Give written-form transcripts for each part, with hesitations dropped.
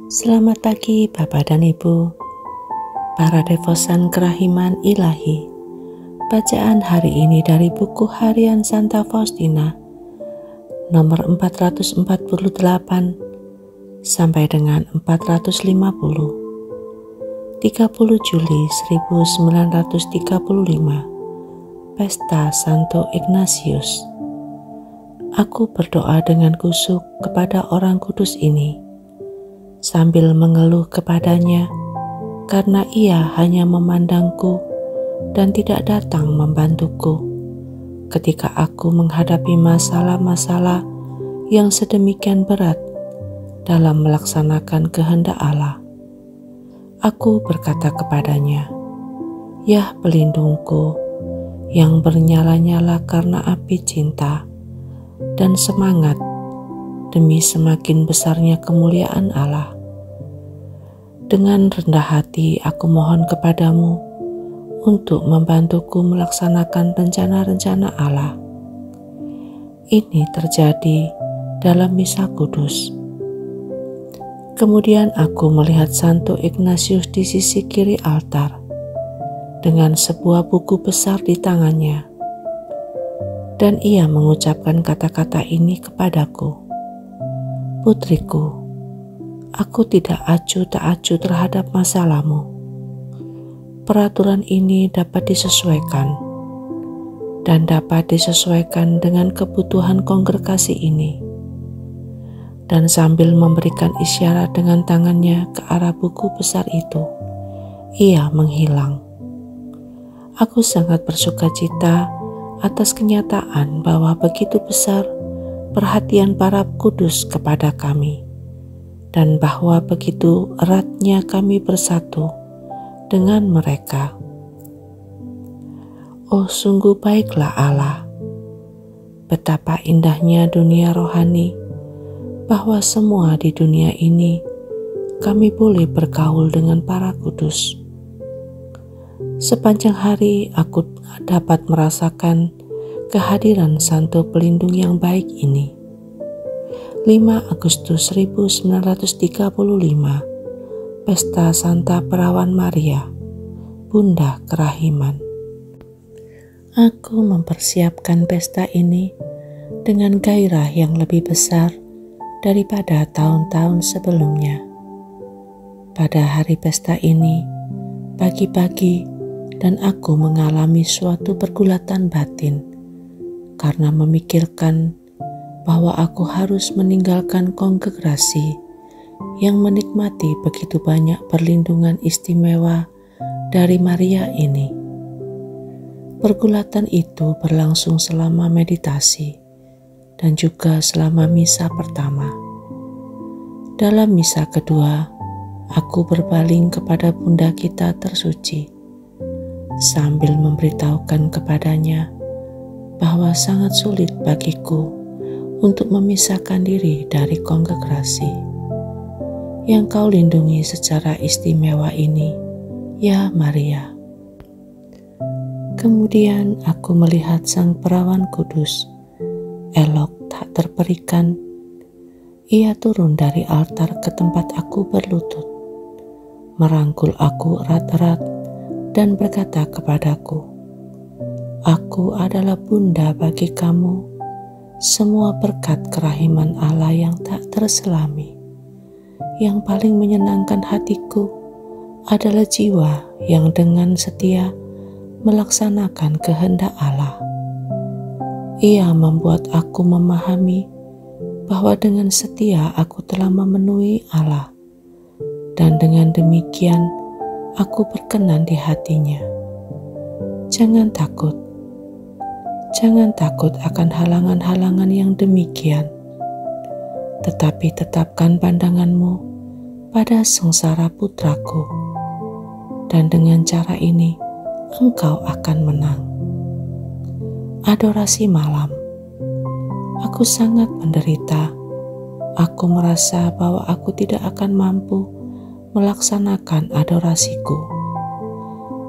Selamat pagi Bapak dan Ibu, para devosan kerahiman ilahi. Bacaan hari ini dari buku harian Santa Faustina, nomor 448 sampai dengan 450, 30 Juli 1935, Pesta Santo Ignatius. Aku berdoa dengan kusuk kepada Orang Kudus ini, sambil mengeluh kepadanya, karena ia hanya memandangku dan tidak datang membantuku ketika aku menghadapi masalah-masalah yang sedemikian berat dalam melaksanakan kehendak Allah. Aku berkata kepadanya, "Ya pelindungku yang bernyala-nyala karena api cinta dan semangat demi semakin besarnya kemuliaan Allah. Dengan rendah hati aku mohon kepadamu untuk membantuku melaksanakan rencana-rencana Allah." Ini terjadi dalam misa kudus. Kemudian aku melihat Santo Ignatius di sisi kiri altar dengan sebuah buku besar di tangannya, dan ia mengucapkan kata-kata ini kepadaku, "Putriku, aku tidak acuh tak acuh terhadap masalahmu. Peraturan ini dapat disesuaikan dan dapat disesuaikan dengan kebutuhan kongregasi ini." Dan sambil memberikan isyarat dengan tangannya ke arah buku besar itu, ia menghilang. Aku sangat bersuka cita atas kenyataan bahwa begitu besar perhatian para kudus kepada kami, dan bahwa begitu eratnya kami bersatu dengan mereka. Oh, sungguh baiklah Allah. Betapa indahnya dunia rohani, bahwa semua di dunia ini kami boleh bergaul dengan para kudus. Sepanjang hari aku dapat merasakan kehadiran Santo Pelindung yang baik ini. 5 Agustus 1935, Pesta Santa Perawan Maria, Bunda Kerahiman. Aku mempersiapkan pesta ini dengan gairah yang lebih besar daripada tahun-tahun sebelumnya. Pada hari pesta ini, pagi-pagi, dan aku mengalami suatu pergulatan batin karena memikirkan bahwa aku harus meninggalkan kongregasi yang menikmati begitu banyak perlindungan istimewa dari Maria ini. Pergulatan itu berlangsung selama meditasi dan juga selama misa pertama. Dalam misa kedua, aku berpaling kepada Bunda kita tersuci, sambil memberitahukan kepadanya bahwa sangat sulit bagiku untuk memisahkan diri dari kongregasi yang kau lindungi secara istimewa ini, ya Maria. Kemudian aku melihat Sang Perawan Kudus, elok tak terperikan. Ia turun dari altar ke tempat aku berlutut, merangkul aku erat-erat dan berkata kepadaku, "Aku adalah bunda bagi kamu. Semua berkat kerahiman Allah yang tak terselami. Yang paling menyenangkan hatiku adalah jiwa yang dengan setia melaksanakan kehendak Allah. Ia membuat aku memahami bahwa dengan setia aku telah memenuhi Allah, dan dengan demikian aku berkenan di hatinya. Jangan takut akan halangan-halangan yang demikian, tetapi tetapkan pandanganmu pada sengsara putraku, dan dengan cara ini engkau akan menang." Adorasi malam. Aku sangat menderita. Aku merasa bahwa aku tidak akan mampu melaksanakan adorasiku.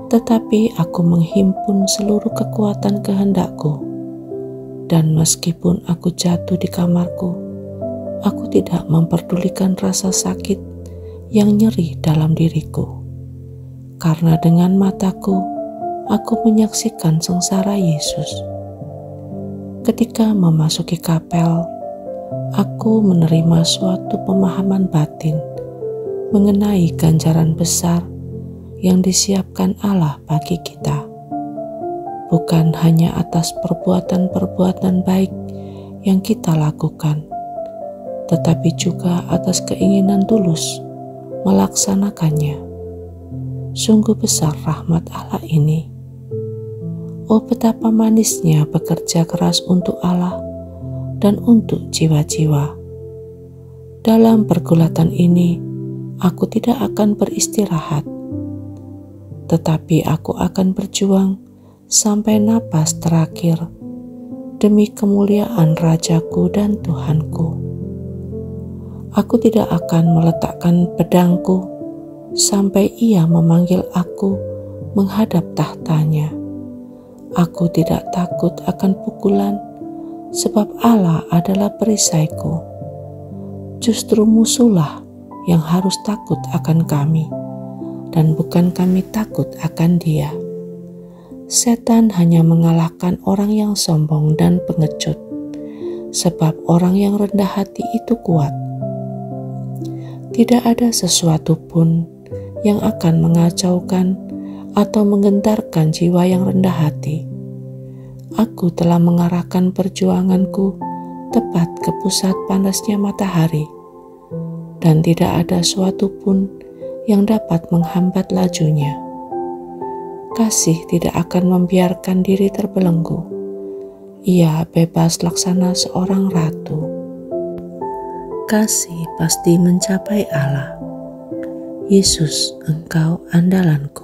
Tetapi aku menghimpun seluruh kekuatan kehendakku, dan meskipun aku jatuh di kamarku, aku tidak memperdulikan rasa sakit yang nyeri dalam diriku. Karena dengan mataku, aku menyaksikan sengsara Yesus. Ketika memasuki kapel, aku menerima suatu pemahaman batin mengenai ganjaran besar yang disiapkan Allah bagi kita. Bukan hanya atas perbuatan-perbuatan baik yang kita lakukan, tetapi juga atas keinginan tulus melaksanakannya. Sungguh besar rahmat Allah ini. Oh, betapa manisnya bekerja keras untuk Allah dan untuk jiwa-jiwa. Dalam pergulatan ini, aku tidak akan beristirahat, tetapi aku akan berjuang sampai napas terakhir demi kemuliaan Rajaku dan Tuhanku. Aku tidak akan meletakkan pedangku sampai Ia memanggil aku menghadap tahtanya. Aku tidak takut akan pukulan, sebab Allah adalah perisaiku. Justru musuhlah yang harus takut akan kami, dan bukan kami takut akan Dia. Setan hanya mengalahkan orang yang sombong dan pengecut, sebab orang yang rendah hati itu kuat. Tidak ada sesuatu pun yang akan mengacaukan atau menggentarkan jiwa yang rendah hati. Aku telah mengarahkan perjuanganku tepat ke pusat panasnya matahari, dan tidak ada suatu pun yang dapat menghambat lajunya. Kasih tidak akan membiarkan diri terbelenggu. Ia bebas laksana seorang ratu. Kasih pasti mencapai Allah. Yesus, Engkau andalanku.